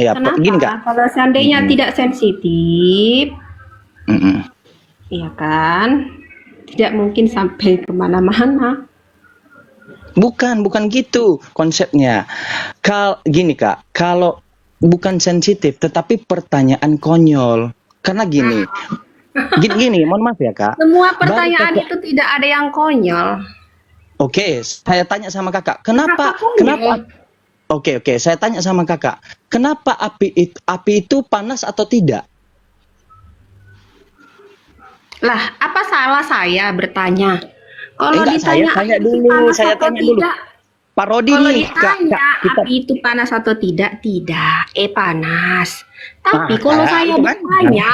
Ya, gini Kak. Kenapa? Kalau seandainya tidak sensitif, Mm-mm. ya kan, tidak mungkin sampai kemana-mana. Bukan gitu konsepnya. Gini Kak, kalau bukan sensitif, tetapi pertanyaan konyol. Karena gini, mohon maaf ya Kak. Semua Baru pertanyaan Kakak, itu tidak ada yang konyol. oke, saya tanya sama Kakak, Kenapa kenapa? konyol? Oke, saya tanya sama Kakak, kenapa api itu panas atau tidak? Lah, apa salah saya bertanya? Kalau Enggak, saya ditanya tanya api dulu, panas saya atau tanya dulu. tidak, Pak Rodi kalau nih, Kak, ditanya kita. api itu panas atau tidak, tidak. Panas. Tapi Nah, kalau saya itu kan. bertanya,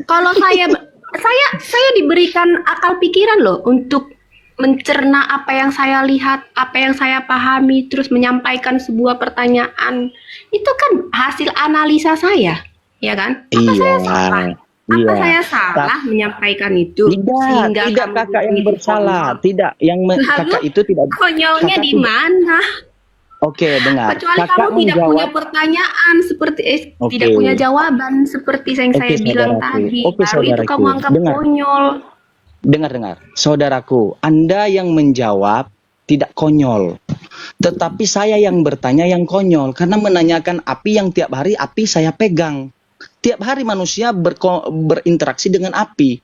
kalau saya diberikan akal pikiran loh untuk mencerna apa yang saya lihat, apa yang saya pahami, terus menyampaikan sebuah pertanyaan. Itu kan hasil analisa saya, ya kan? Apa Iya, saya salah? Apa iya. saya salah menyampaikan itu sehingga Tidak kamu Kakak bilang yang itu bersalah. konyol? Tidak, Lalu Kakak itu tidak. konyolnya Kakak di tidak. mana? Oke, dengar. Kecuali kamu Kakak tidak punya menjawab. pertanyaan seperti tidak Oke, punya jawaban seperti yang oke saya bilang saudaraku. tadi, Oke baru itu kamu saudaraku. anggap Dengar, konyol. dengar. Saudaraku, Anda yang menjawab tidak konyol. Tetapi saya yang bertanya yang konyol karena menanyakan api yang tiap hari api saya pegang. Tiap hari manusia berinteraksi dengan api.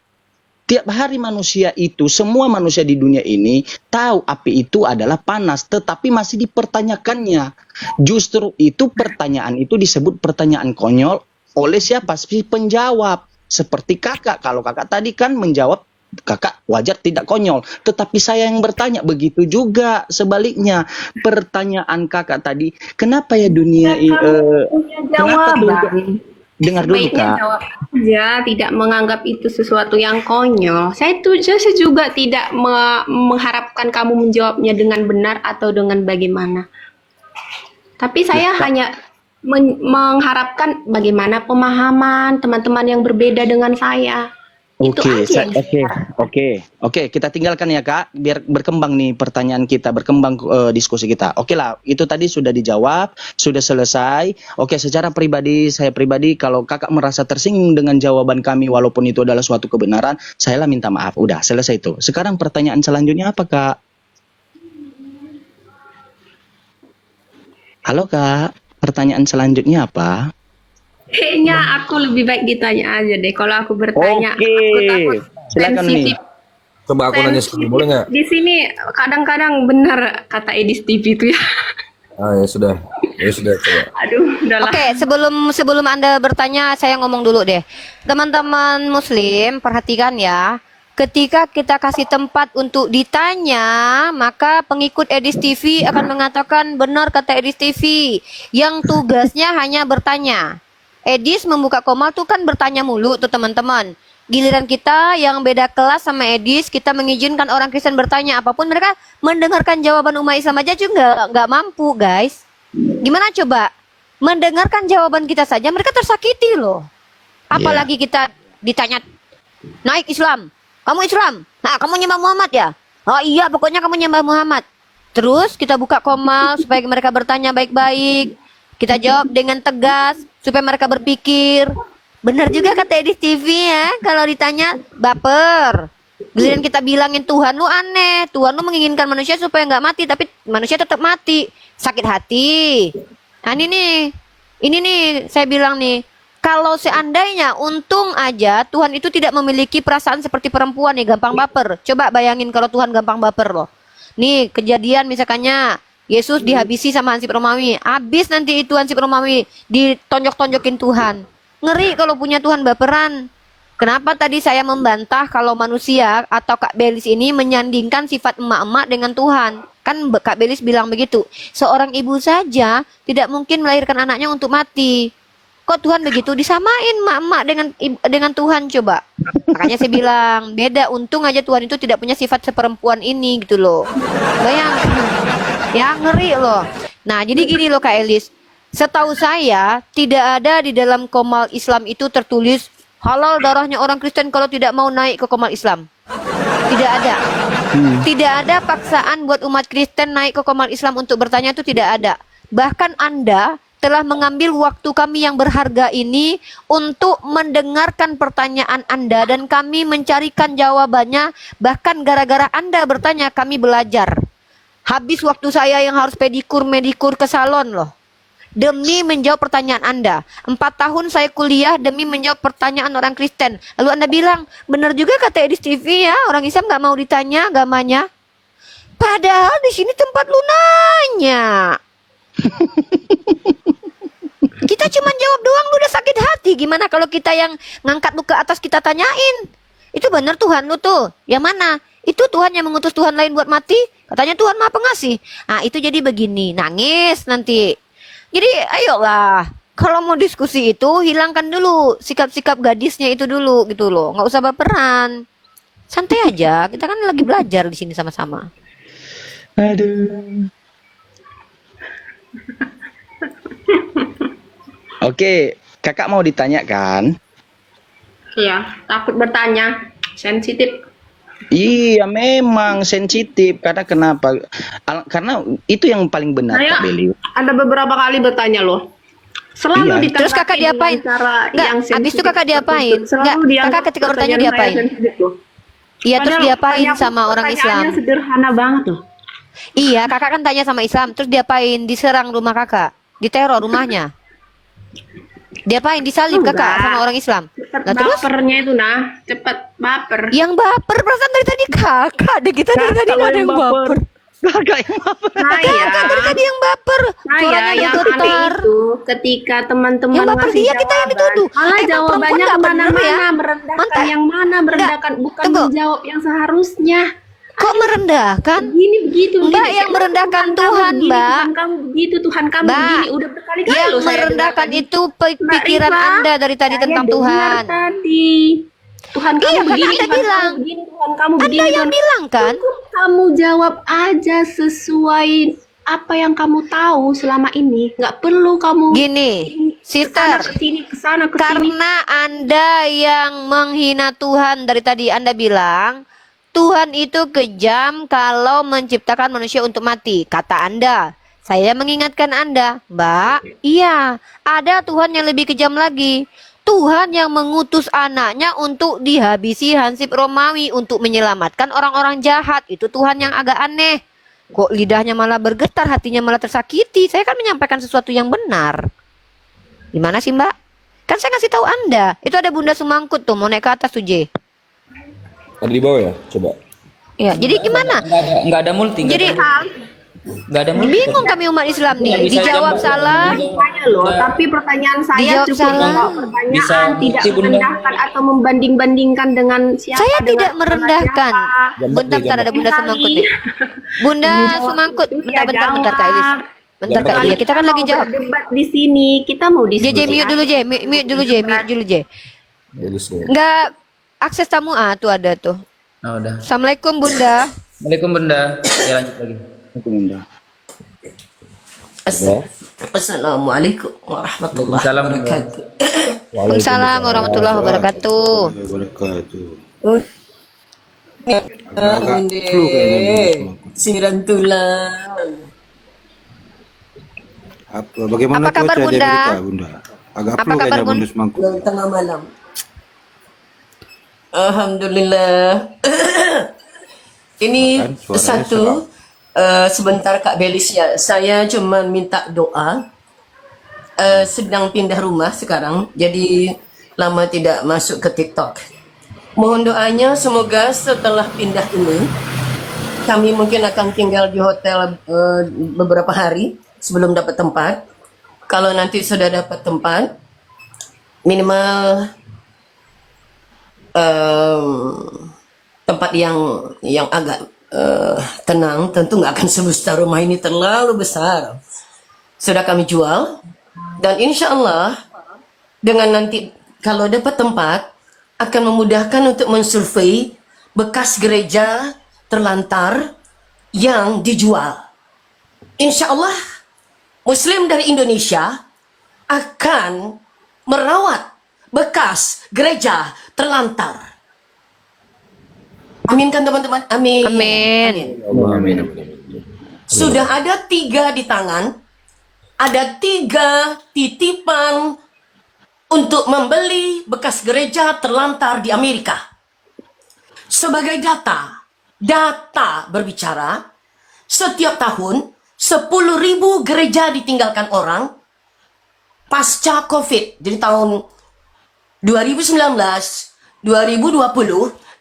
Tiap hari manusia itu, semua manusia di dunia ini tahu api itu adalah panas, tetapi masih dipertanyakannya. Justru itu pertanyaan itu disebut pertanyaan konyol oleh siapa? Si penjawab. Seperti Kakak, kalau Kakak tadi kan menjawab, Kakak wajar tidak konyol. Tetapi saya yang bertanya, begitu juga sebaliknya. Pertanyaan Kakak tadi, kenapa ya dunia ini, Kamu punya kenapa tuh? jawaban. Dengar dulu Sebaiknya Kak. jawab aja, tidak menganggap itu sesuatu yang konyol. Saya juga tidak mengharapkan kamu menjawabnya dengan benar atau dengan bagaimana. Tapi Ya, saya Kak. hanya mengharapkan bagaimana pemahaman teman-teman yang berbeda dengan saya. Itu Oke, aja yang saya harapkan. oke, kita tinggalkan ya Kak, biar berkembang nih pertanyaan kita, berkembang diskusi kita. Oke lah, itu tadi sudah dijawab, sudah selesai. Oke, secara pribadi, saya pribadi, kalau Kakak merasa tersinggung dengan jawaban kami, walaupun itu adalah suatu kebenaran, saya lah minta maaf. Udah, selesai itu. Sekarang pertanyaan selanjutnya apa Kak? Halo Kak, pertanyaan selanjutnya apa? Kayaknya aku lebih baik ditanya aja deh. Kalau aku bertanya, Oke, aku takut silakan nih. sensitif. Coba aku nanya sekali, boleh nggak? Di sini kadang-kadang benar kata Edis TV itu ya. Ah, ya sudah, coba. Aduh, udahlah. Oke, sebelum Anda bertanya, saya ngomong dulu deh. Teman-teman Muslim, perhatikan ya. Ketika kita kasih tempat untuk ditanya, maka pengikut Edis TV akan mengatakan benar kata Edis TV, yang tugasnya hanya bertanya. Edis membuka komal tuh kan bertanya mulu tuh teman-teman. Giliran kita yang beda kelas sama Edis, kita mengizinkan orang Kristen bertanya apapun, mereka mendengarkan jawaban umat Islam aja juga nggak mampu, guys. Gimana coba? Mendengarkan jawaban kita saja mereka tersakiti loh. Apalagi kita ditanya, naik Islam, kamu Islam, nah kamu nyembah Muhammad ya? Oh iya, pokoknya kamu nyembah Muhammad. Terus kita buka komal supaya mereka bertanya baik-baik. Kita jawab dengan tegas supaya mereka berpikir. Benar juga kata Edis TV ya, kalau ditanya baper. Giliran kita bilangin Tuhan lu aneh, Tuhan lu menginginkan manusia supaya nggak mati, tapi manusia tetap mati, sakit hati. Nah ini nih saya bilang nih, kalau seandainya untung aja Tuhan itu tidak memiliki perasaan seperti perempuan nih, gampang baper. Coba bayangin kalau Tuhan gampang baper loh. Nih kejadian misalkannya Yesus dihabisi sama Hansip Romawi, habis nanti itu Hansip Romawi ditonjok-tonjokin Tuhan. Ngeri kalau punya Tuhan baperan. Kenapa tadi saya membantah kalau manusia atau Kak Belis ini menyandingkan sifat emak-emak dengan Tuhan? Kan Kak Belis bilang begitu. Seorang ibu saja tidak mungkin melahirkan anaknya untuk mati. Kok Tuhan begitu disamain emak-emak dengan Tuhan coba? Makanya saya bilang beda. Untung aja Tuhan itu tidak punya sifat seperempuan ini gitu loh. Bayang, ya ngeri loh. Nah jadi gini loh Kak Elis. Setahu saya tidak ada di dalam komal Islam itu tertulis halal darahnya orang Kristen kalau tidak mau naik ke komal Islam. Tidak ada. Tidak ada paksaan buat umat Kristen naik ke komal Islam untuk bertanya, itu tidak ada. Bahkan Anda telah mengambil waktu kami yang berharga ini untuk mendengarkan pertanyaan Anda dan kami mencarikan jawabannya. Bahkan gara-gara Anda bertanya kami belajar. Habis waktu saya yang harus medikur ke salon loh. Demi menjawab pertanyaan Anda. 4 tahun saya kuliah demi menjawab pertanyaan orang Kristen. Lalu Anda bilang, benar juga kata Edis TV ya, orang Islam nggak mau ditanya agamanya. Padahal di sini tempat lu nanya. Kita cuma jawab doang, lu udah sakit hati. Gimana kalau kita yang ngangkat lu ke atas kita tanyain? Itu benar Tuhan lu tuh. Yang mana? Itu Tuhan yang mengutus Tuhan lain buat mati. Katanya Tuhan Maha Pengasih. Nah itu jadi begini, nangis nanti. Jadi ayolah, kalau mau diskusi itu hilangkan dulu sikap-sikap gadisnya itu dulu gitu loh. Nggak usah baperan. Santai aja, kita kan lagi belajar di sini sama-sama. Aduh. Oke, kakak mau ditanya kan? Iya, takut bertanya, sensitif. Iya, memang sensitif. Karena kenapa? Karena itu yang paling benar, Saya Kak Beli. ada beberapa kali bertanya loh. Selalu Iya. ditanggapi Terus kakak dengan diapain? cara Enggak, yang habis itu sensitif kakak diapain? tertutup. Selalu Enggak, dianggap kakak ketika bertanya pertanyaan saya diapain? sensitif loh. Iya, terus Padahal diapain sama orang Islam? pertanyaannya sederhana banget loh. Iya, kakak kan tanya sama Islam, terus diapain? Diserang rumah kakak, diteror rumahnya. Diapain? Disalib kakak Enggak. sama orang Islam. Cepat Nah terus? bapernya itu nah, cepat baper. Yang baper perasaan dari tadi kakak deh, kita dari tadi nggak ada yang baper. Kakak yang baper. Kakak dari tadi yang baper. Saya Suaranya yang bergetar. aneh itu ketika teman-teman Yang baper ngasih dia, kita yang dituduh. malah Emang jawabannya perempuan nggak bener kemana-mana, ya? merendahkan Mantap. yang mana, merendahkan bukan tunggu. menjawab yang seharusnya. Kok merendahkan? Begini begitu. Mbak begini. yang merendahkan Tuhan Tuhan, kamu begini, Mbak. Tuhan kamu begitu, Tuhan kamu Mbak, begini. Udah berkali-kali Yang loh saya merendahkan dengar itu tadi. Mbak pikiran Rifa, Anda dari tadi saya tentang dengar Tuhan. Tadi. Tuhan kamu Iya, kan begini, Anda Tuhan bilang. kamu begini, Tuhan kamu begini. Anda yang Tuhan- bilang kan? Cukup kamu jawab aja sesuai apa yang kamu tahu selama ini. Nggak perlu kamu Gini, sister. kesana kesini. Karena Anda yang menghina Tuhan dari tadi, Anda bilang Tuhan itu kejam kalau menciptakan manusia untuk mati. Kata Anda. Saya mengingatkan Anda, Mbak, iya, ada Tuhan yang lebih kejam lagi. Tuhan yang mengutus anaknya untuk dihabisi Hansip Romawi untuk menyelamatkan orang-orang jahat. Itu Tuhan yang agak aneh. Kok lidahnya malah bergetar, hatinya malah tersakiti. Saya kan menyampaikan sesuatu yang benar. Gimana sih Mbak? Kan saya ngasih tahu Anda. Itu ada Bunda Semangkut tuh, mau naik ke atas tuh J. Ada di bawah ya? Coba. Ya, jadi gimana? Nggak ada multi. Jadi Nggak ada multi. bingung kami umat Islam nih. Nggak bisa Dijawab jawab. salah. Tanya loh, tapi pertanyaan saya Dijawab cukup salah. menjawab pertanyaan, Bisa tidak bukti, Bunda. merendahkan atau membanding-bandingkan dengan siapa. Saya dengan tidak merendahkan. Gambar Bentar, deh, bentar ada Bunda Semangkut nih. Bunda Semangkut, bentar Kak Elis. Bentar Kak Elis, kita kan lagi jawab. Debat di sini, kita mau diskusi. J mute dulu J, mute dulu J, mute dulu J. Bagus ya. Enggak akses tamu tuh ada tuh. Oh, udah. Assalamualaikum Bunda. Waalaikumsalam Bunda. Ya lanjut lagi. Assalamualaikum warahmatullahi Waalaikumsalam. wabarakatuh. Waalaikumsalam warahmatullahi wabarakatuh. Siran tulang. Bagaimana Apa kabar, cuaca di Bunda? Amerika, Bunda? Agak Apa flu kabar, kayaknya Bunda? Bunda Semangkut. Tengah malam. Alhamdulillah. Ini Kan suaranya satu sebentar Kak Belis ya. Saya cuma minta doa. Sedang pindah rumah sekarang, jadi lama tidak masuk ke TikTok. Mohon doanya semoga setelah pindah ini kami mungkin akan tinggal di hotel beberapa hari sebelum dapat tempat. Kalau nanti sudah dapat tempat, minimal tempat yang agak tenang, tentu nggak akan sebesar rumah ini, terlalu besar. Sudah kami jual dan insya Allah dengan nanti kalau dapat tempat akan memudahkan untuk mensurvei bekas gereja terlantar yang dijual. Insya Allah Muslim dari Indonesia akan merawat bekas gereja terlantar. Amin kan teman-teman? Amin. Amin. Amin. Sudah ada 3 di tangan, ada 3 titipan untuk membeli bekas gereja terlantar di Amerika. Sebagai data berbicara, setiap tahun 10.000 gereja ditinggalkan orang pasca COVID. Jadi tahun 2019, 2020,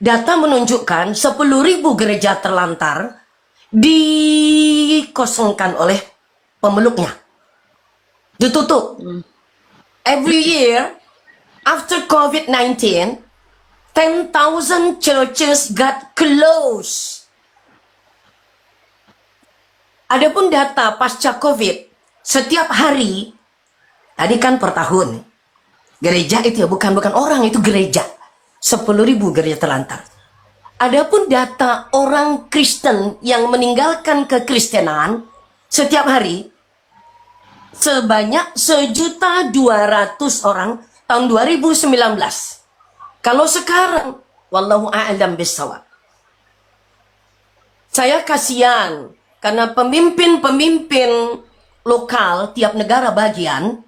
data menunjukkan 10.000 gereja terlantar dikosongkan oleh pemeluknya. Ditutup. Every year, after COVID-19, 10,000 churches got closed. Adapun data pasca COVID, setiap hari, tadi kan per tahun, gereja itu ya bukan orang, itu gereja. 10.000 gereja terlantar. Adapun data orang Kristen yang meninggalkan kekristenan setiap hari sebanyak 1.200.000 orang tahun 2019. Kalau sekarang, wallahu a'lam bissawab. Saya kasihan karena pemimpin-pemimpin lokal tiap negara bagian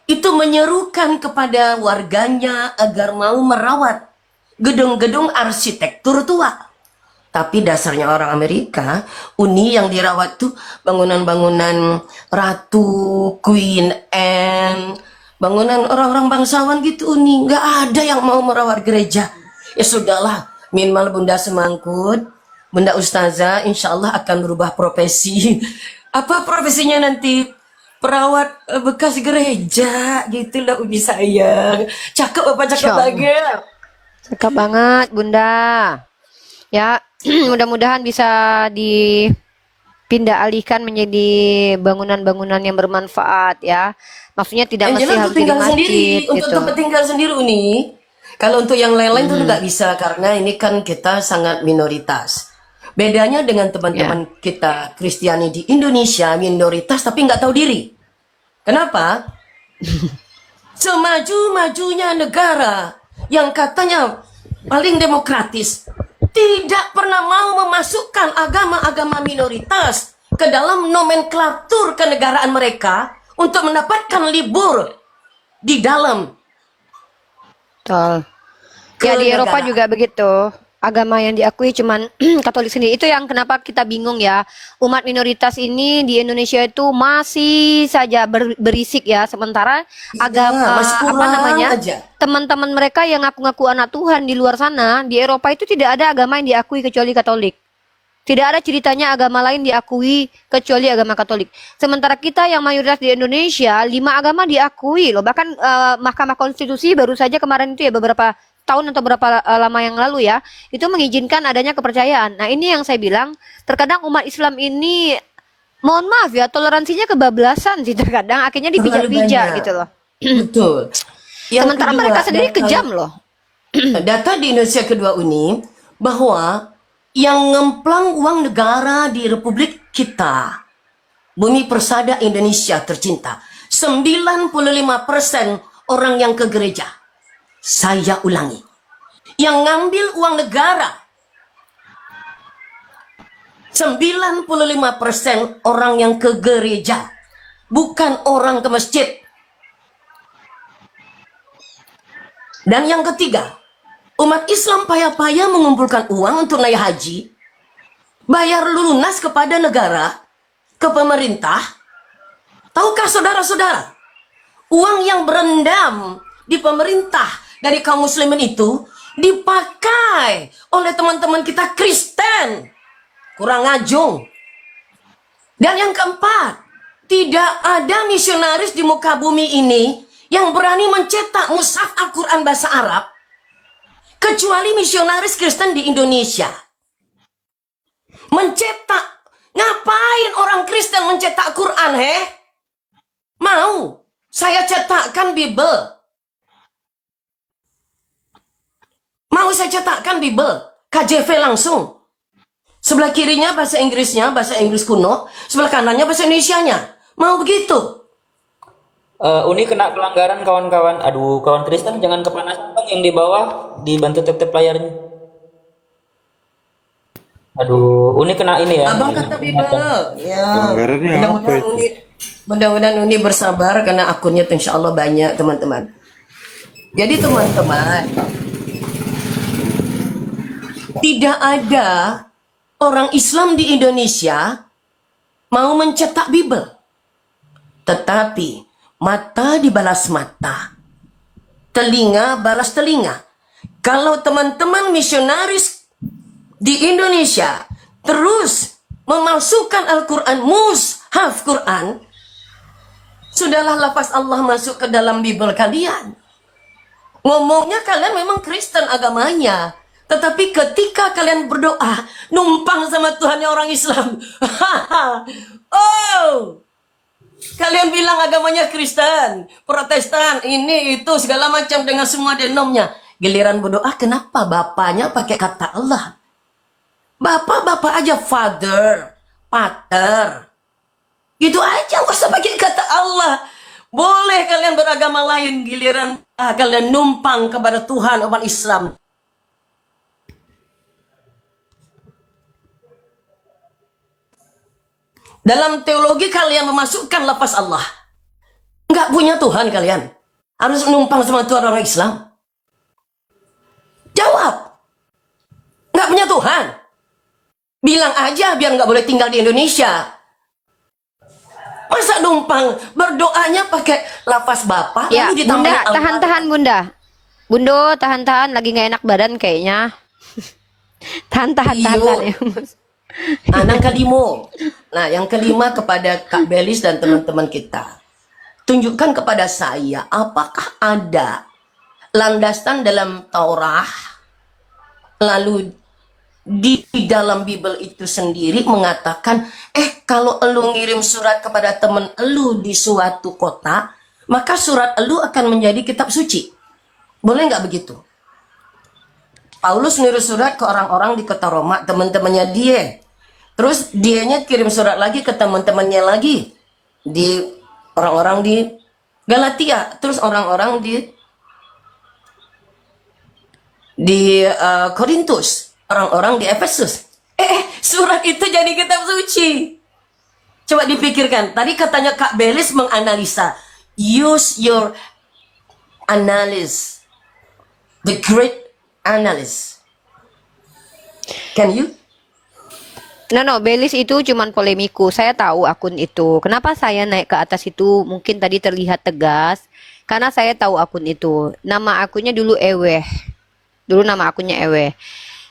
itu menyerukan kepada warganya agar mau merawat gedung-gedung arsitektur tua. Tapi dasarnya orang Amerika, Uni yang dirawat tuh bangunan-bangunan Ratu, Queen Anne, bangunan orang-orang bangsawan gitu Uni. Nggak ada yang mau merawat gereja. Ya sudahlah, minimal Bunda Semangkut, Bunda Ustazah insya Allah akan berubah profesi. Apa profesinya nanti? Perawat bekas gereja gitulah Uni sayang. Cakep apa cakep Insya Allah. banget. Cakep banget, Bunda. Ya, mudah-mudahan bisa dipindah alihkan menjadi bangunan-bangunan yang bermanfaat ya. Maksudnya tidak Yang mesti jelas harus untuk jadi tinggal sendiri, masjid untuk gitu. tempat tinggal sendiri Uni. Kalau untuk yang lain-lain tentu nggak bisa karena ini kan kita sangat minoritas. Bedanya dengan teman-teman kita Kristiani di Indonesia minoritas tapi nggak tahu diri. Kenapa? Semaju-majunya negara yang katanya paling demokratis tidak pernah mau memasukkan agama-agama minoritas ke dalam nomenklatur kenegaraan mereka untuk mendapatkan libur di dalam Betul. Ya di Eropa kenegaraan. juga begitu. Agama yang diakui cuman Katolik sendiri. Itu yang kenapa kita bingung ya. Umat minoritas ini di Indonesia itu masih saja berisik ya. Sementara agama masih apa kurang namanya? aja. Teman-teman mereka yang ngaku-ngaku anak Tuhan di luar sana, di Eropa itu tidak ada agama yang diakui kecuali Katolik. Tidak ada ceritanya agama lain diakui kecuali agama Katolik. Sementara kita yang mayoritas di Indonesia, 5 agama diakui loh. Bahkan Mahkamah Konstitusi baru saja kemarin itu ya beberapa tahun atau berapa lama yang lalu ya, itu mengizinkan adanya kepercayaan. Nah ini yang saya bilang, terkadang umat Islam ini, mohon maaf ya, toleransinya kebablasan sih terkadang, akhirnya Terlalu dipijak-pijak banyak. gitu loh. Betul. Yang Sementara kedua, mereka sendiri data- kejam loh. Data di Indonesia kedua Uni bahwa yang ngemplang uang negara di Republik kita, bumi persada Indonesia tercinta, 95% orang yang ke gereja. Saya ulangi, yang ngambil uang negara 95% orang yang ke gereja, bukan orang ke masjid. Dan yang ketiga, umat Islam payah-payah mengumpulkan uang untuk naik haji, bayar lunas kepada negara, ke pemerintah. Tahukah saudara-saudara, uang yang berendam di pemerintah dari kaum muslimin itu dipakai oleh teman-teman kita Kristen. Kurang ajung. Dan yang keempat, tidak ada misionaris di muka bumi ini yang berani mencetak mushaf Al-Quran bahasa Arab kecuali misionaris Kristen di Indonesia. Mencetak, ngapain orang Kristen mencetak Quran, Mau, saya cetakkan Bible. Mau saya cetakkan Bible, KJV langsung. Sebelah kirinya bahasa Inggrisnya, bahasa Inggris kuno. Sebelah kanannya bahasa Indonesianya. Mau begitu? Uni kena pelanggaran kawan-kawan. Aduh, kawan Kristen jangan kepanasan bang, yang di bawah dibantu tep-tep layarnya. Aduh, Uni kena ini ya. Abang kata Bible. Ya. Pelanggarannya apa Mudah-mudahan itu? Uni Mudah-mudahan Uni bersabar karena akunnya tuh insya Allah banyak teman-teman. Jadi teman-teman, tidak ada orang Islam di Indonesia mau mencetak Bible. Tetapi mata dibalas mata, telinga balas telinga. Kalau teman-teman misionaris di Indonesia terus memasukkan Al-Quran, mushaf Quran, sudahlah lafaz Allah masuk ke dalam Bible kalian. Ngomongnya kalian memang Kristen agamanya, tetapi ketika kalian berdoa numpang sama Tuhannya orang Islam. Oh, kalian bilang agamanya Kristen, Protestan, ini itu segala macam dengan semua denomnya. Giliran berdoa, kenapa bapaknya pakai kata Allah? Bapak aja father, pater. Gitu aja, nggak usah pakai kata Allah. Boleh kalian beragama lain, giliran kalian numpang kepada Tuhan umat Islam. Dalam teologi kalian memasukkan lafaz Allah. Nggak punya Tuhan kalian. Harus numpang sama Tuhan orang Islam. Jawab. Nggak punya Tuhan. Bilang aja biar nggak boleh tinggal di Indonesia. Masa numpang berdoanya pakai lafaz Bapak Ya, lalu ditambahin Bunda, Al-Fatihah? tahan-tahan Bunda. Bundo, tahan-tahan, lagi nggak enak badan kayaknya. Tahan-tahan, Iyo. tahan-tahan ya. Yang kelima. Nah, yang kelima kepada Kak Belis dan teman-teman kita. Tunjukkan kepada saya apakah ada landasan dalam Taurat lalu di dalam Bible itu sendiri mengatakan, kalau elu ngirim surat kepada teman elu di suatu kota, maka surat elu akan menjadi kitab suci. Boleh nggak begitu? Paulus ngirim surat ke orang-orang di kota Roma, teman-temannya dia. Terus dianya kirim surat lagi ke teman-temannya lagi di orang-orang di Galatia, terus orang-orang di Korintus, orang-orang di Efesus. Surat itu jadi kitab suci. Coba dipikirkan. Tadi katanya Kak Belis menganalisa. Use your analysis. The great analysis. Can you? No, Belis itu cuman polemiku. Saya tahu akun itu. Kenapa saya naik ke atas itu mungkin tadi terlihat tegas? Karena saya tahu akun itu. Nama akunnya dulu Eweh. Dulu nama akunnya Eweh.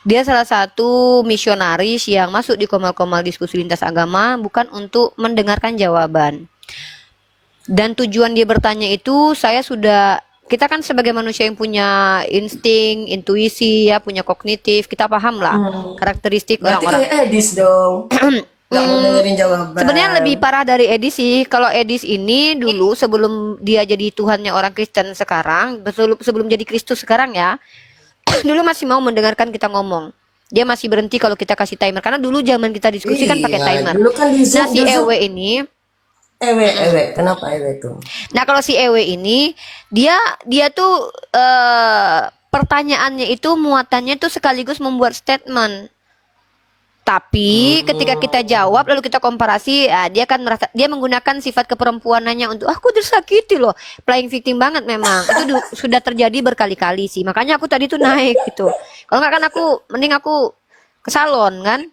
Dia salah satu misionaris yang masuk di komal-komal diskusi lintas agama bukan untuk mendengarkan jawaban. Dan tujuan dia bertanya itu kita kan sebagai manusia yang punya insting, intuisi ya, punya kognitif, kita paham lah karakteristik Berarti orang-orang. kayak Edis dong. Gak mau dengerin jawaban. Sebenarnya lebih parah dari Edis sih. Kalau Edis ini dulu sebelum dia jadi Tuhannya orang Kristen sekarang, sebelum jadi Kristus sekarang ya, dulu masih mau mendengarkan kita ngomong. Dia masih berhenti kalau kita kasih timer, karena dulu zaman kita diskusi kan pakai Iya, timer. dulu kan di Nah, Zoom, si di Zoom. Ewe ini, Kenapa Ewe tuh? nah kalau si Ewe ini dia tuh pertanyaannya itu muatannya tuh sekaligus membuat statement. Tapi ketika kita jawab lalu kita komparasi, dia kan merasa dia menggunakan sifat keperempuanannya untuk aku tersakiti loh, playing victim banget memang. Itu sudah terjadi berkali-kali sih. Makanya aku tadi tuh naik gitu. Kalau nggak kan mending aku ke salon kan.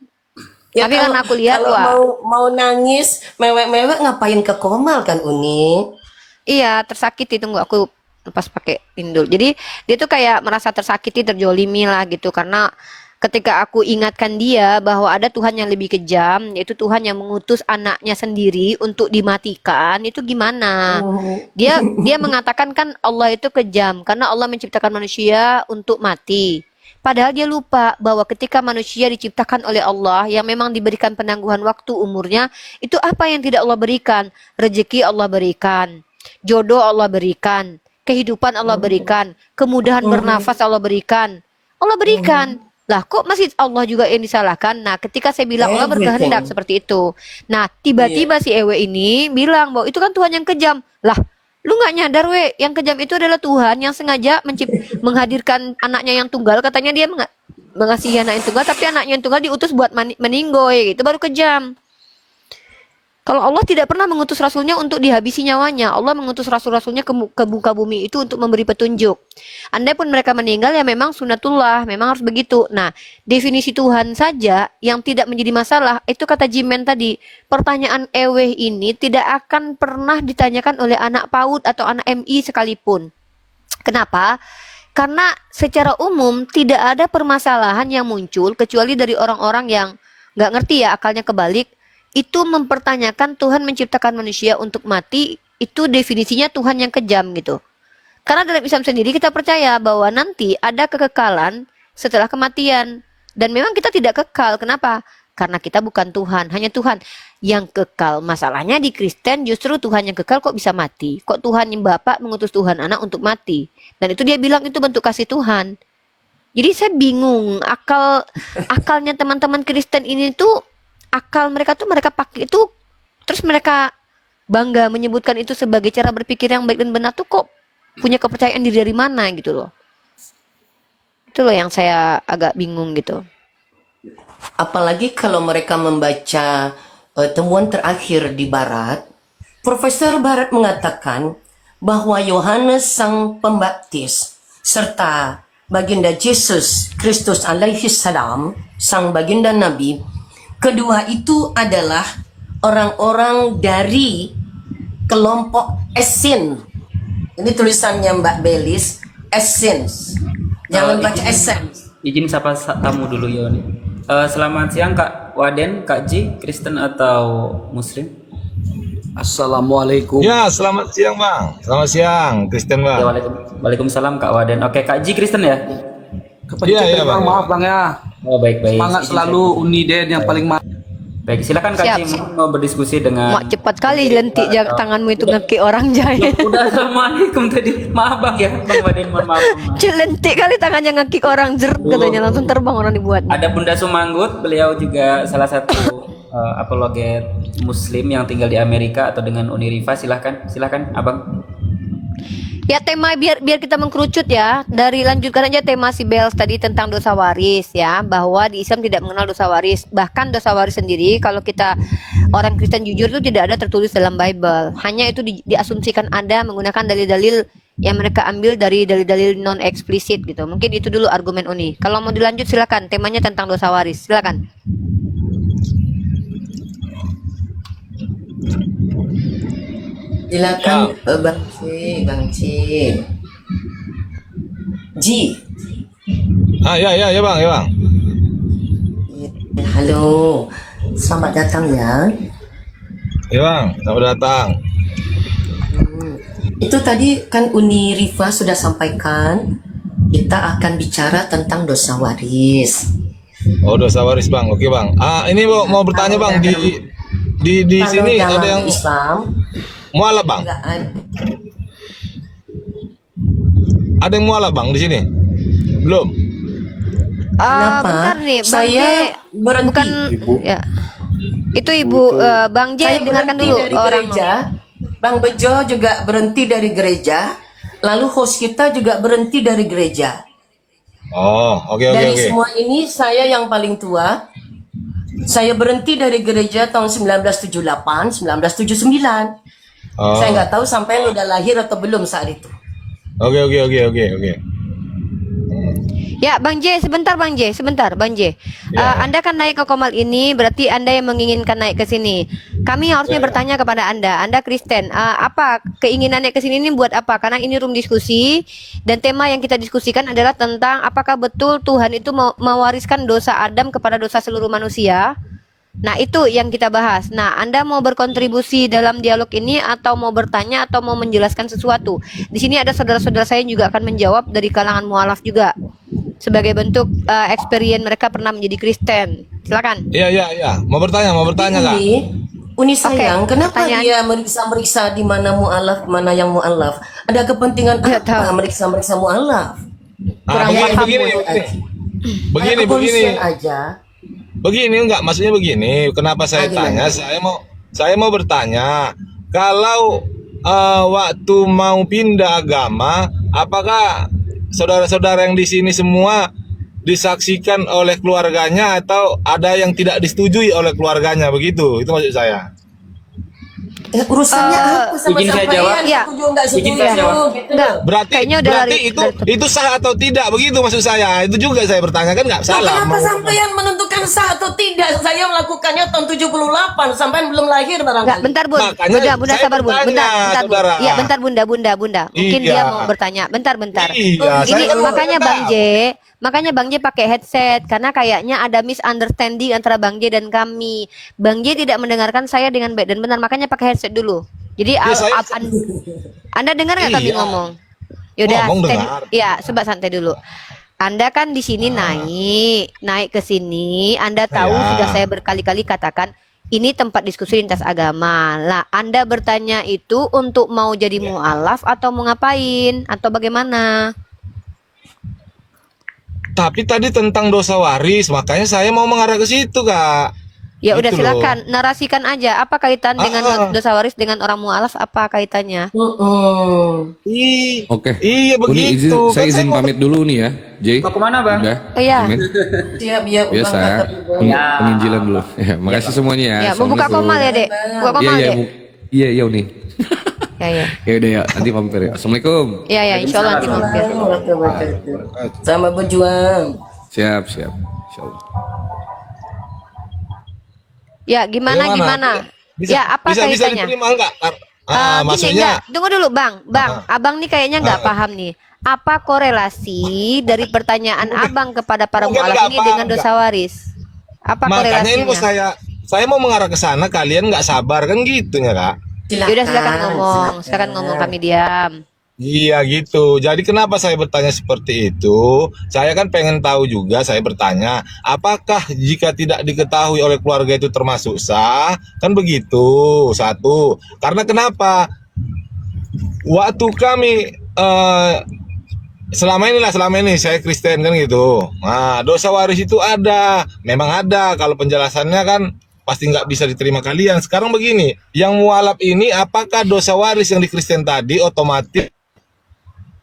Ya, Tapi kan aku lihat kalau wah. mau nangis mewek-mewek ngapain ke Komal kan Uni? Iya, tersakiti, tunggu aku lepas pakai Indul. Jadi dia tuh kayak merasa tersakiti, terjolimi lah gitu, karena ketika aku ingatkan dia bahwa ada Tuhan yang lebih kejam, yaitu Tuhan yang mengutus anaknya sendiri untuk dimatikan, itu gimana? Dia mengatakan kan Allah itu kejam karena Allah menciptakan manusia untuk mati. Padahal dia lupa bahwa ketika manusia diciptakan oleh Allah yang memang diberikan penangguhan waktu umurnya, itu apa yang tidak Allah berikan? Rezeki Allah berikan, jodoh Allah berikan, kehidupan Allah berikan, kemudahan bernafas Allah berikan. Allah berikan. Lah kok masih Allah juga yang disalahkan? Nah, ketika saya bilang Allah berkehendak seperti itu. Nah, tiba-tiba si Ewe ini bilang bahwa itu kan Tuhan yang kejam. Lah, lu nggak nyadar yang kejam itu adalah Tuhan yang sengaja menghadirkan anaknya yang tunggal. Katanya dia mengasihi anak yang tunggal, tapi anaknya yang tunggal diutus buat meninggoy, itu baru kejam. Kalau Allah tidak pernah mengutus rasulnya untuk dihabisi nyawanya, Allah mengutus rasul-rasulnya ke muka bumi itu untuk memberi petunjuk. Andai pun mereka meninggal ya memang sunatullah, memang harus begitu. Nah, definisi Tuhan saja yang tidak menjadi masalah, itu kata Jimen tadi, pertanyaan eweh ini tidak akan pernah ditanyakan oleh anak PAUD atau anak MI sekalipun. Kenapa? Karena secara umum tidak ada permasalahan yang muncul kecuali dari orang-orang yang nggak ngerti ya, akalnya kebalik, itu mempertanyakan Tuhan menciptakan manusia untuk mati, itu definisinya Tuhan yang kejam gitu. Karena dalam Islam sendiri kita percaya bahwa nanti ada kekekalan setelah kematian. Dan memang kita tidak kekal. Kenapa? Karena kita bukan Tuhan, hanya Tuhan yang kekal. Masalahnya di Kristen justru Tuhan yang kekal kok bisa mati. Kok Tuhan yang Bapak mengutus Tuhan Anak untuk mati. Dan itu dia bilang itu bentuk kasih Tuhan. Jadi saya bingung, akalnya teman-teman Kristen ini tuh, akal mereka tuh mereka pakai itu, terus mereka bangga menyebutkan itu sebagai cara berpikir yang baik dan benar tuh kok punya kepercayaan diri dari mana gitu loh. Itu loh yang saya agak bingung gitu. Apalagi kalau mereka membaca temuan terakhir di Barat, Profesor Barat mengatakan bahwa Yohanes Sang Pembaptis serta Baginda Yesus Kristus alaihi salam, Sang Baginda Nabi, kedua itu adalah orang-orang dari kelompok Esin. Ini tulisannya Mbak Belis, Essence. Jangan baca Essence. Izin sapa tamu dulu ya. Selamat siang Kak Waden, Kak Ji, Kristen atau Muslim? Assalamualaikum. Ya, selamat siang Bang. Selamat siang, Kristen Ya, Bang. Waalaikumsalam Kak Waden. Oke, Kak Ji Kristen ya? Iya, iya Bang, Bang. maaf Bang ya. Oh, baik-baik. Semangat selalu Uniden yang paling Baik, silakan Kak Siap, Ji siap. mau berdiskusi dengan. Mak cepat kali lentik tanganmu itu ngeki orang jaya. Udah assalamualaikum tadi. Maaf Bang ya, Bang Waden, mohon maaf. Celentik kali tangannya ngekik orang jer katanya langsung terbang orang dibuat. Ada Bunda Sumanggut, beliau juga salah satu apologet Muslim yang tinggal di Amerika atau dengan Uniriva. Silahkan Abang. Ya tema biar kita mengkerucut ya. Dari lanjutkan aja tema si Bels tadi tentang dosa waris ya, bahwa di Islam tidak mengenal dosa waris. Bahkan dosa waris sendiri kalau kita orang Kristen jujur itu tidak ada tertulis dalam Bible. Hanya itu diasumsikan ada menggunakan dalil-dalil yang mereka ambil dari dalil-dalil non eksplisit gitu. Mungkin itu dulu argumen Uni. Kalau mau dilanjut silakan, temanya tentang dosa waris. Silakan. Silakan Bang Ci. Ji. Ya Bang, ya Bang. Halo. Selamat datang ya. Ya Bang, selamat datang. Itu tadi kan Uni Rifa sudah sampaikan kita akan bicara tentang dosa waris. Oh, dosa waris Bang. Oke Bang. Ini mau bertanya Bang di Kalau sini dalam ada yang Islam mualaf Bang. enggak ada. Ada yang mualaf Bang di sini? Belum. Kenapa? Bentar nih, Bang Saya J. berhenti. Bukan ya. Itu Ibu Bang J Saya dengarkan berhenti dulu dari orang. gereja. Bang Bejo juga berhenti dari gereja. Lalu host kita juga berhenti dari gereja. Oh, oke. Dari semua ini saya yang paling tua. Saya berhenti dari gereja tahun 1978, 1979. Oh. Saya nggak tahu sampai udah lahir atau belum saat itu. Oke. Ya, Bang J, sebentar Bang J. Anda kan naik ke Komal ini, berarti Anda yang menginginkan naik ke sini. Kami harusnya bertanya kepada Anda Kristen, apa keinginannya ke sini ini buat apa? Karena ini room diskusi dan tema yang kita diskusikan adalah tentang apakah betul Tuhan itu mewariskan dosa Adam kepada dosa seluruh manusia. Nah, itu yang kita bahas. Nah, Anda mau berkontribusi dalam dialog ini atau mau bertanya atau mau menjelaskan sesuatu? Di sini ada saudara-saudara saya yang juga akan menjawab dari kalangan mualaf juga. Sebagai bentuk experience mereka pernah menjadi Kristen. Silakan. Iya. Mau bertanya Kak. Uni sayang, kenapa pertanyaan. dia meriksa-meriksa di mana mu'alaf, mana yang mu'alaf? Ada kepentingan Nggak apa tahu. meriksa-meriksa mu'alaf? Begini. Kepolisian aja. Begini enggak, maksudnya begini. Kenapa saya Gimana? tanya? Saya mau bertanya, kalau waktu mau pindah agama, apakah saudara-saudara yang di sini semua disaksikan oleh keluarganya atau ada yang tidak disetujui oleh keluarganya begitu? Itu maksud saya. Urusannya apa sama izin saya sampean? jawab. Iya. Setuju nggak Izin setuju? saya jawab. Gitu Enggak. loh. Kayaknya udah berarti lari- itu sah atau tidak begitu maksud saya. Itu juga saya bertanya kan nggak Loh, salah. kenapa sampean menentukan sah atau tidak? Saya melakukannya tahun 78, sampean belum lahir Enggak, barangkali. bentar Bun. Makanya Bunda saya sabar Bun. bertanya, Bentar Bun. saudara. Iya, bentar Bunda. Mungkin Iya. dia mau bertanya. Bentar. Iya, Ini saya makanya Bang J pakai headset karena kayaknya ada misunderstanding antara Bang J dan kami. Bang J tidak mendengarkan saya dengan baik dan benar, makanya pakai headset dulu. Jadi Anda dengar nggak kami Iya. ngomong? Yaudah, Ngomong stand- dengar. ya, coba santai dulu. Anda kan di sini naik ke sini. Anda tahu Ya. sudah saya berkali-kali katakan ini tempat diskusi lintas agama. Lah, Anda bertanya itu untuk mau jadi mualaf atau mau ngapain atau bagaimana? Tapi tadi tentang dosa waris, makanya saya mau mengarah ke situ, Kak. Ya udah Gitu loh. silakan narasikan aja apa kaitan dengan dosa waris dengan orang mualaf, apa kaitannya? Oke. Iya Uni izin, begitu. saya Kan izin mau- pamit dulu nih ya, Jay. Mau kemana, Bang? Udah. Oh, iya. Amin. Siap, ya, Biasa. Ya. Penginjilan dulu. Ya, makasih semuanya ya. Ya, mau buka Assalamualaikum. komal ya, Dek. Buka Iya, komal, iya, Dek. iya, Uni. Ya. Ya udah ya, nanti mampir ya. Assalamualaikum. Ya, insyaallah nanti mampir. Sama berjuang. Siap. Insyaallah. Ya, gimana? Bisa, Ya, apa bisa kaitannya? diterima enggak? Gini, Maksudnya enggak. Tunggu dulu, Bang. Abang nih kayaknya nggak paham nih. Apa korelasi dari pertanyaan Abang kepada para Mungkin mualaf nggak ini paham, dengan dosa waris? Apa makanya ini mau korelasinya? saya mau mengarah ke sana, kalian nggak sabar kan gitu ya, Kak? Yaudah silakan ngomong kami diam. Iya gitu. Jadi kenapa saya bertanya seperti itu? Saya kan pengen tahu juga, saya bertanya, apakah jika tidak diketahui oleh keluarga itu termasuk sah? Kan begitu, satu. Karena kenapa? Waktu kami selama ini saya Kristen kan gitu. Nah, dosa waris itu ada, memang ada. Kalau penjelasannya kan pasti nggak bisa diterima kalian. Sekarang begini, yang mualaf ini apakah dosa waris yang di Kristen tadi otomatis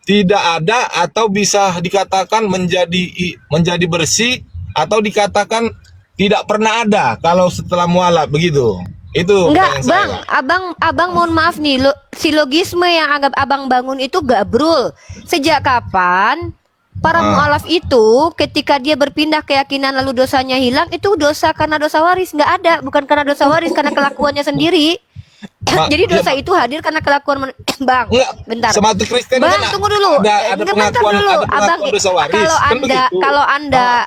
tidak ada atau bisa dikatakan menjadi bersih atau dikatakan tidak pernah ada kalau setelah mualaf begitu? Itu Enggak, pertanyaan saya, Bang. Kak. Abang mohon maaf nih. Silogisme yang Abang bangun itu gabrul. Sejak kapan para mualaf itu ketika dia berpindah keyakinan lalu dosanya hilang, itu dosa karena dosa waris? Nggak ada, bukan karena dosa waris, karena kelakuannya sendiri. Jadi dosa itu hadir karena kelakuan Bang. Enggak, Bentar. semata Kristen Bang, kan tunggu dulu. ada Bentar pengakuan dulu. ada pengakuan Abang, dosa waris kalau kan Anda begitu.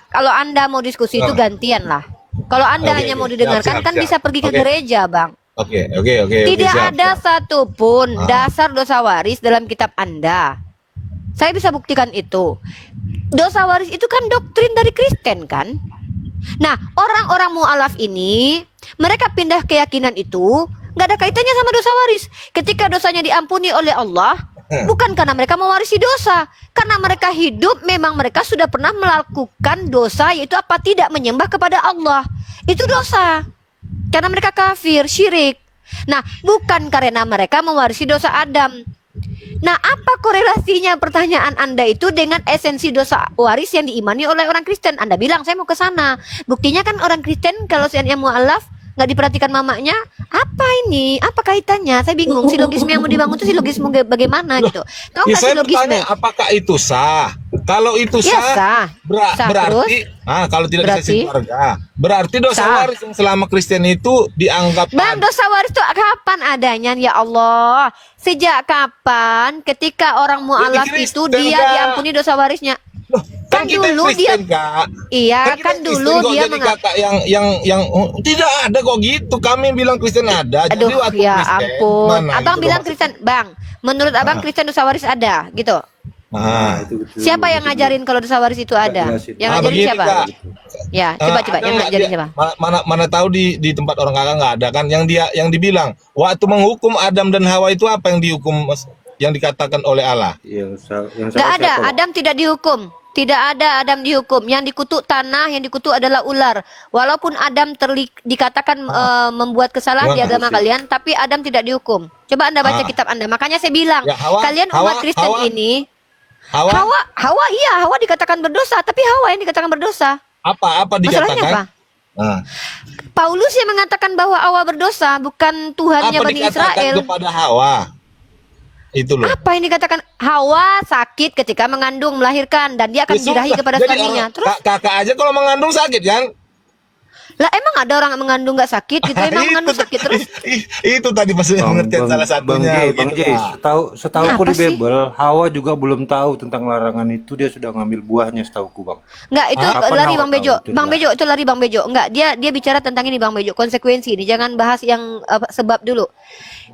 kalau Anda mau diskusi itu gantian lah. Kalau Anda Oke, hanya oke. mau didengarkan Siap, kan siap. bisa pergi ke Oke. gereja, Bang. Oke, Tidak siap, ada siap. satupun dasar dosa waris dalam kitab Anda. Saya bisa buktikan itu. Dosa waris itu kan doktrin dari Kristen kan? Nah, orang-orang mualaf ini, mereka pindah keyakinan itu nggak ada kaitannya sama dosa waris. Ketika dosanya diampuni oleh Allah, bukan karena mereka mewarisi dosa, karena mereka hidup memang mereka sudah pernah melakukan dosa, yaitu apa? Tidak menyembah kepada Allah. Itu dosa. Karena mereka kafir, syirik. Nah, bukan karena mereka mewarisi dosa Adam. Nah, apa korelasinya pertanyaan Anda itu dengan esensi dosa waris yang diimani oleh orang Kristen? Anda bilang saya mau ke sana. Buktinya kan orang Kristen kalau seandainya mualaf nggak diperhatikan mamanya, apa ini? Apa kaitannya? Saya bingung. Silogisme yang mau dibangun itu silogisme bagaimana gitu? Tahu Ya, nggak saya silogisme? bertanya apakah itu sah? Kalau itu Ya, sah, sah. Sah, berarti kalau tidak Berarti? dikasih keluarga, berarti dosa Sah. waris yang selama Kristen itu dianggap Bang, dosa waris itu kapan adanya? Ya Allah, sejak kapan ketika orang mualaf di itu Kristen, dia Kak. diampuni dosa warisnya? Loh, Kan kita dulu Kristen, dia- Kak. Iya, kita kan Kristen dulu kok dia jadi kakak yang tidak ada kok gitu. Kami bilang Kristen ada. Aduh, Jadi waktu ya Kristen, ampun. mana Abang itu bilang maksudnya? Kristen, Bang. Menurut Abang Kristen dosa waris ada, gitu. Nah, Siapa yang ngajarin kalau dosa waris itu ada? Yang ngajarin begini, siapa? Kak. Ya, coba Ada yang nggak ngajarin dia- siapa? Mana tahu di tempat orang kakak nggak ada kan yang dibilang waktu menghukum Adam dan Hawa itu apa yang dihukum yang dikatakan oleh Allah? Nggak ada, Adam tidak dihukum. Tidak ada Adam dihukum. Yang dikutuk tanah, yang dikutuk adalah ular. Walaupun Adam dikatakan membuat kesalahan di Gimana? agama kalian, tapi Adam tidak dihukum. Coba Anda baca kitab Anda. Makanya saya bilang, Ya, kalian umat Kristen ini, Hawa Hawa dikatakan berdosa, tapi Hawa yang dikatakan berdosa. apa Masalahnya dikatakan? apa? Nah, Paulus yang mengatakan bahwa Hawa berdosa, bukan Tuhannya apa Bani dikatakan Israel. kepada Hawa? Itu loh. Apa yang dikatakan? Hawa sakit ketika mengandung, melahirkan, dan dia akan Ya birahi sudah. kepada Jadi suaminya. orang, Terus, kakak aja kalau mengandung sakit kan? lah emang ada orang yang mengandung nggak sakit gitu? Emang mengandung sakit terus? Itu tadi maksudnya pengertian salah satunya. Bang gitu J, lah. setahu Apa aku di sih? Bible, Hawa juga belum tahu tentang larangan itu, dia sudah ngambil buahnya setahuku Bang. Enggak, itu Kapan lari Hawa Bang Bejo. tahu itu Bang dia? Bejo itu lari Bang Bejo. Enggak, dia bicara tentang ini Bang Bejo, konsekuensi ini. Jangan bahas yang sebab dulu.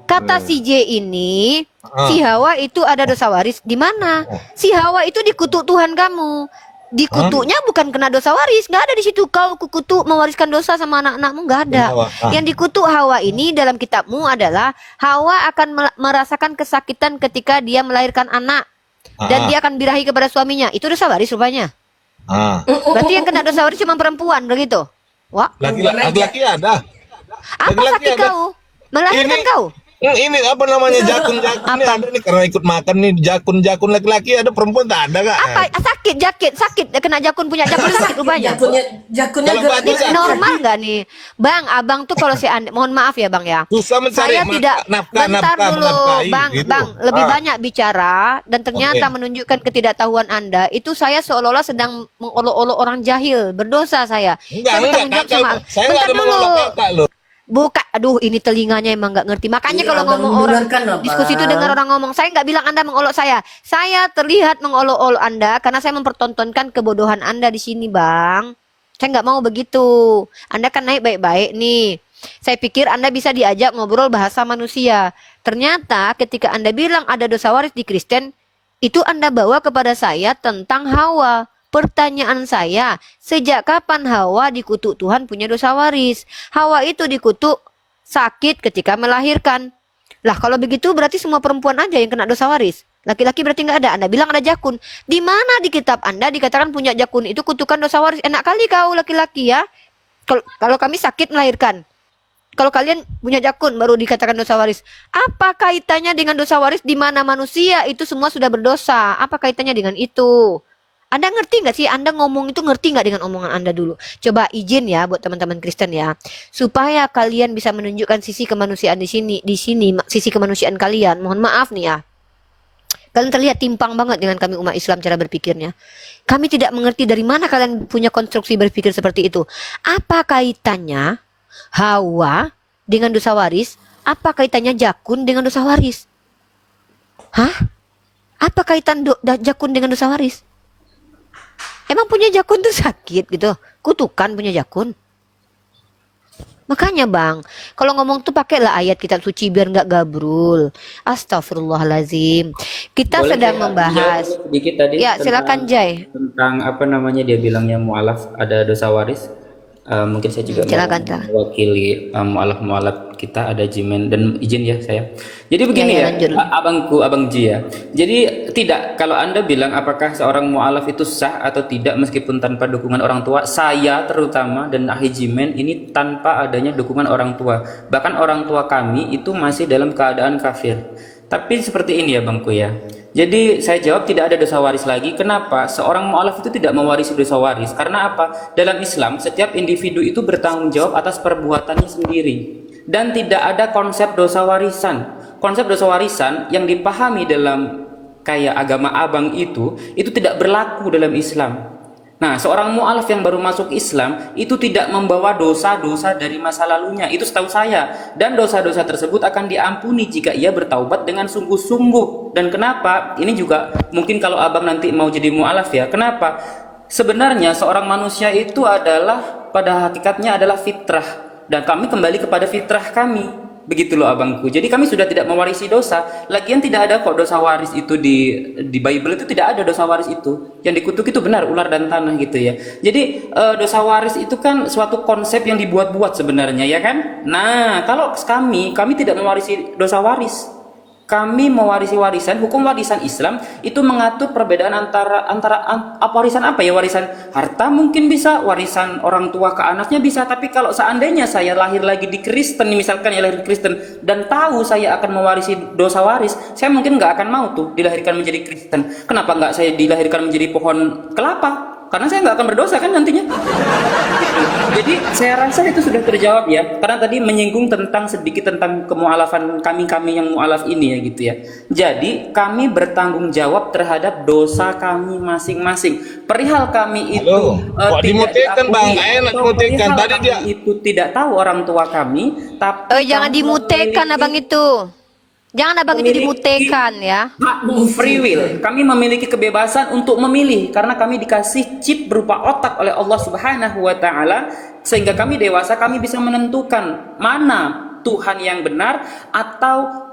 Kata si J ini, si Hawa itu ada dosa waris. Di mana? Si Hawa itu dikutuk Tuhan kamu. Dikutuknya bukan kena dosa waris, nggak ada di situ. Kau kukutuk mewariskan dosa sama anak-anakmu, nggak ada. Hawa. Yang dikutuk Hawa ini dalam kitabmu adalah Hawa akan merasakan kesakitan ketika dia melahirkan anak, dan dia akan birahi kepada suaminya. Itu dosa waris rupanya. Berarti yang kena dosa waris cuma perempuan begitu. Wah, Laki-laki ada. apa laki-laki sakit ada. kau? Melahirkan Ini- kau? Ini apa namanya jakun-jakun ini ada nih karena ikut makan nih jakun-jakun laki-laki ada, perempuan tak ada kak? Apa? Sakit kena jakun, punya jakun sakit rupanya. Jakunnya Kalau batu gerak. sakit. Normal nggak nih, Bang? Abang tuh kalau mohon maaf ya Bang ya. Susah mencari Saya tidak nafkah bentar dulu, menafkahi, Bang. gitu. Bang, lebih Ah. banyak bicara dan ternyata Oke. menunjukkan ketidaktahuan Anda. Itu saya seolah-olah sedang mengolok-olok orang jahil, berdosa saya. Enggak, Saya bertanggung jawab kakak. sama. Saya Bentar nggak ada dulu. mengolok kakak loh. Buka, aduh ini telinganya emang nggak ngerti. Makanya Iya, kalau Abang ngomong orang mendengarkan, Abang. diskusi itu dengar orang ngomong. Saya nggak bilang Anda mengolok saya. Saya terlihat mengolok-olok Anda karena saya mempertontonkan kebodohan Anda di sini, Bang. Saya nggak mau begitu. Anda kan naik baik-baik nih. Saya pikir Anda bisa diajak ngobrol bahasa manusia. Ternyata ketika Anda bilang ada dosa waris di Kristen, itu Anda bawa kepada saya tentang Hawa. Pertanyaan saya, sejak kapan Hawa dikutuk Tuhan punya dosa waris? Hawa itu dikutuk sakit ketika melahirkan. Lah kalau begitu berarti semua perempuan aja yang kena dosa waris. Laki-laki berarti nggak ada. Anda bilang ada jakun. Di mana di kitab Anda dikatakan punya jakun itu kutukan dosa waris? Enak kali kau laki-laki ya. Kalau kami sakit melahirkan. Kalau kalian punya jakun baru dikatakan dosa waris. Apa kaitannya dengan dosa waris di mana manusia itu semua sudah berdosa? Apa kaitannya dengan itu? Anda ngerti nggak sih? Anda ngomong itu ngerti nggak dengan omongan Anda dulu? Coba izin ya buat teman-teman Kristen ya, supaya kalian bisa menunjukkan sisi kemanusiaan di sini sisi kemanusiaan kalian. Mohon maaf nih ya, kalian terlihat timpang banget dengan kami umat Islam cara berpikirnya. Kami tidak mengerti dari mana kalian punya konstruksi berpikir seperti itu. Apa kaitannya Hawa dengan dosa waris? Apa kaitannya jakun dengan dosa waris? Hah? Apa kaitan jakun dengan dosa waris? Emang punya jakun tuh sakit gitu? Kutukan punya jakun. Makanya Bang, kalau ngomong tuh pakailah ayat kitab suci biar nggak gabrul. Astagfirullahalazim. Kita Boleh sedang saya membahas. jawab sedikit tadi Ya, silakan Jai. tentang apa namanya dia bilangnya mualaf ada dosa waris. Mungkin saya juga Silakan, mau Kak. mewakili mualaf kita ada Jimen dan izin ya saya. Jadi begini Ya, lanjut. Abang Ji ya. Jadi tidak, kalau Anda bilang apakah seorang mualaf itu sah atau tidak meskipun tanpa dukungan orang tua, saya terutama dan Ahi Jimen ini tanpa adanya dukungan orang tua. Bahkan orang tua kami itu masih dalam keadaan kafir. Tapi seperti ini ya Bangku ya. Jadi saya jawab tidak ada dosa waris lagi. Kenapa? Seorang mu'alaf itu tidak mewarisi dosa waris. Karena apa? Dalam Islam setiap individu itu bertanggung jawab atas perbuatannya sendiri. Dan tidak ada konsep dosa warisan. Konsep dosa warisan yang dipahami dalam kayak agama abang itu tidak berlaku dalam Islam. Nah, seorang mu'alaf yang baru masuk Islam itu tidak membawa dosa-dosa dari masa lalunya, itu setahu saya. Dan dosa-dosa tersebut akan diampuni jika ia bertaubat dengan sungguh-sungguh. Dan kenapa? Ini juga mungkin kalau abang nanti mau jadi mu'alaf ya. Kenapa? Sebenarnya seorang manusia itu adalah pada hakikatnya adalah fitrah. Dan kami kembali kepada fitrah kami. Begitu loh abangku. Jadi kami sudah tidak mewarisi dosa. Lagian tidak ada kok dosa waris itu di Bible itu tidak ada dosa waris itu. Yang dikutuk itu benar ular dan tanah gitu ya. Jadi dosa waris itu kan suatu konsep yang dibuat-buat sebenarnya ya kan. Nah kalau kami tidak mewarisi dosa waris. Kami mewarisi warisan, hukum warisan Islam itu mengatur perbedaan antara warisan apa ya, warisan harta mungkin bisa, warisan orang tua ke anaknya bisa, tapi kalau seandainya saya lahir lagi di Kristen, misalkan ya lahir Kristen dan tahu saya akan mewarisi dosa waris, saya mungkin nggak akan mau tuh dilahirkan menjadi Kristen. Kenapa nggak saya dilahirkan menjadi pohon kelapa? karena saya nggak akan berdosa kan nantinya. Jadi saya rasa itu sudah terjawab ya, karena tadi menyinggung sedikit tentang kemualafan kami yang mualaf ini ya gitu ya. Jadi kami bertanggung jawab terhadap dosa kami masing-masing. Perihal kami itu Halo, kok dimutikan, Bang? Nggak enak atau dimutikan. perihal Tadi kami dia- itu tidak tahu orang tua kami, tapi Jangan kami dimutekan memiliki abang itu. Jangan abang itu memiliki dimutekan ya. hak free will. Kami memiliki kebebasan untuk memilih karena kami dikasih chip berupa otak oleh Allah Subhanahu wa taala, sehingga kami dewasa, kami bisa menentukan mana Tuhan yang benar atau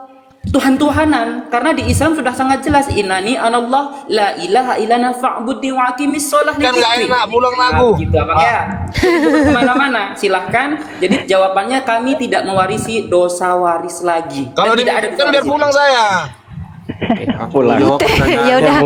Tuhan-Tuhanan. Karena di Islam sudah sangat jelas, innani anallah la ilaha illana fa'budni wa aqimis shalah li Kan nggak dzikri. enak pulang lagu. Gitu Abang ya. Kemana-mana silahkan. Jadi jawabannya kami tidak mewarisi dosa waris lagi. Kalau Dan tidak ada dimutikan dosa biar waris. pulang saya. Aku jawab pertanyaan. Ya udah.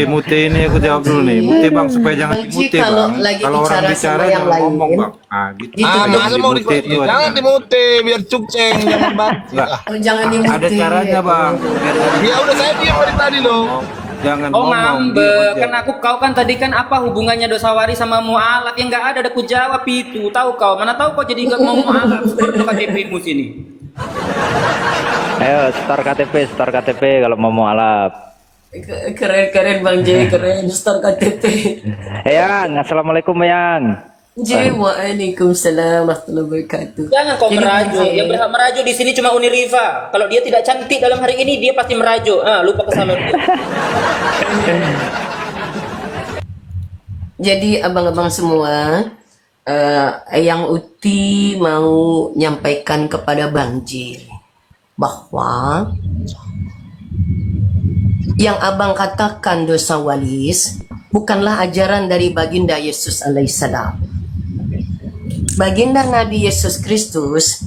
Mute ini aku jawab dulu nih. Mute bang supaya jangan Bang Ji, dimute kalau bang. lagi Kalau orang bicara bicara sama yang jangan ngomong lain, bang. Ah gitu. itu Ah, jangan masa mau dimute itu ada. jangan dimute biar cukceng, jangan banget. Nggak. Jangan dimute. Ada caranya bang. Biar nggak Ya udah saya diam dari tadi loh. ngomong. Jangan Oh ngomong. ngambek, diam aja. kan kau kan tadi kan apa hubungannya dosa waris sama mualaf yang nggak ada ku jawab itu, tahu kau? Mana tahu kau jadi nggak mau mualaf seperti KTP-mu sini. Ayo store KTP kalau mau mualaf. Keren Bang J, keren. Store KTP. Yang, assalamualaikum yang. J, waalaikumsalam warahmatullahi wabarakatuh. Jangan kau Jadi, merajuk. Bang J, Yang berhak merajuk di sini cuma Uni Riva. Kalau dia tidak cantik dalam hari ini, dia pasti merajuk. Ah, lupa ke salon dia. Jadi abang-abang semua, yang Uti mau nyampaikan kepada Bang J bahwa yang abang katakan dosa waris bukanlah ajaran dari baginda Yesus alaihissalam. Baginda Nabi Yesus Kristus,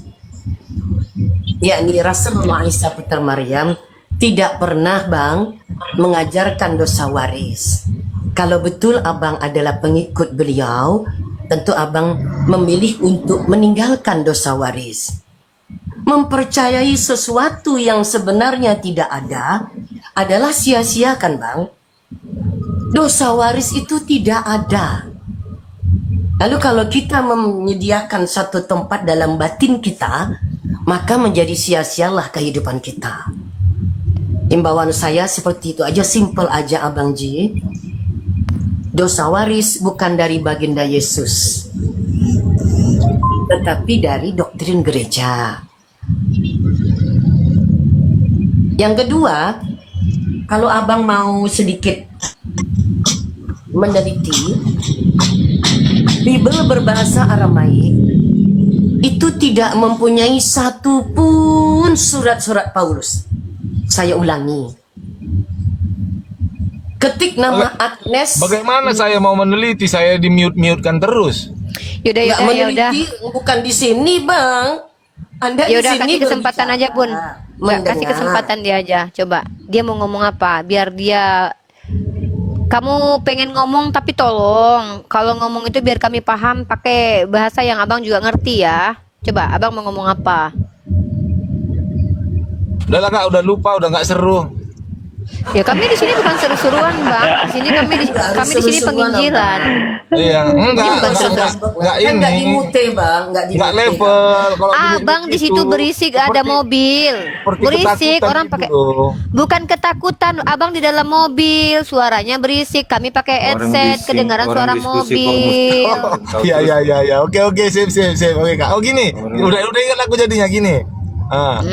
yakni Rasulullah Isa putra Maryam, tidak pernah bang mengajarkan dosa waris. Kalau betul abang adalah pengikut beliau, tentu abang memilih untuk meninggalkan dosa waris. Mempercayai sesuatu yang sebenarnya tidak ada adalah sia-sia kan bang? Dosa waris itu tidak ada. Lalu kalau kita menyediakan satu tempat dalam batin kita, maka menjadi sia-sialah kehidupan kita. Imbauan saya seperti itu aja, simple aja Abang Ji. Dosa waris bukan dari baginda Yesus, tetapi dari doktrin gereja. Yang kedua, kalau abang mau sedikit meneliti, Bible berbahasa Aramaik itu tidak mempunyai satu pun surat-surat Paulus. Saya ulangi. Ketik nama Agnes. Bagaimana saya mau meneliti? Saya di mute-mutekan terus. Yaudah, Nggak yaudah, yaudah. meneliti, bukan di sini, Bang. Anda di Yaudah, sini kasih kesempatan berbicara, aja, Bun. Nggak, kasih mendengar. kesempatan dia aja. Coba, dia mau ngomong apa? Biar dia... Kamu pengen ngomong, tapi tolong. Kalau ngomong itu biar kami paham pakai bahasa yang abang juga ngerti ya. Coba, abang mau ngomong apa? Udah lah Kak, udah lupa, udah nggak seru. Ya kami di sini bukan seru-seruan bang. Di sini kami di sini penginjilan. Iya, enggak, bukan enggak Kan nggak ini. dimute, Bang. Nggak dimute. Enggak level. Kalau Abang di situ berisik, ada mobil. seperti Berisik, ketakutan orang gitu pakai. loh. Bukan ketakutan, abang di dalam mobil, suaranya berisik. Kami pakai Orang headset, bising, kedengaran orang suara diskusi kok mobil. mesti- Iya, iya, iya, iya. Oke, sip. Oke, Kak. Oh gini, udah ingat aku jadinya gini. Ah,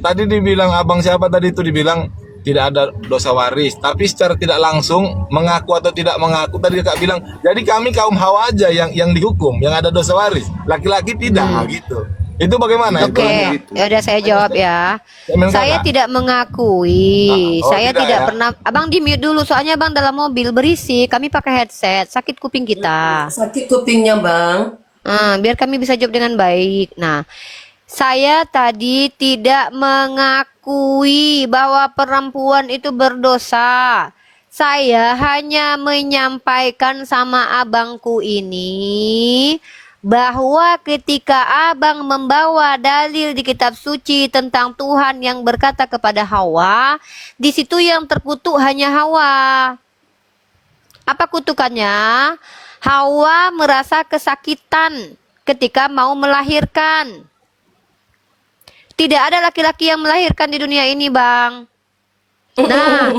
tadi dibilang abang siapa tadi itu dibilang tidak ada dosa waris, tapi secara tidak langsung mengaku atau tidak mengaku tadi Kak bilang, jadi kami kaum Hawa aja yang dihukum, yang ada dosa waris, laki-laki tidak gitu. Itu bagaimana? Oke, Itu? ya udah saya jawab ya. Emang Saya kakak? tidak mengakui. Oh, Saya tidak tidak ya? pernah. Abang di mute dulu, soalnya abang dalam mobil berisik. Kami pakai headset, sakit kuping kita. Sakit kupingnya, Bang. Biar kami bisa jawab dengan baik. Nah, saya tadi tidak mengakui bahwa perempuan itu berdosa. Saya hanya menyampaikan sama abangku ini bahwa ketika abang membawa dalil di kitab suci tentang Tuhan yang berkata kepada Hawa, di situ yang terkutuk hanya Hawa. Apa kutukannya? Hawa merasa kesakitan ketika mau melahirkan. Tidak ada laki-laki yang melahirkan di dunia ini, Bang. Nah,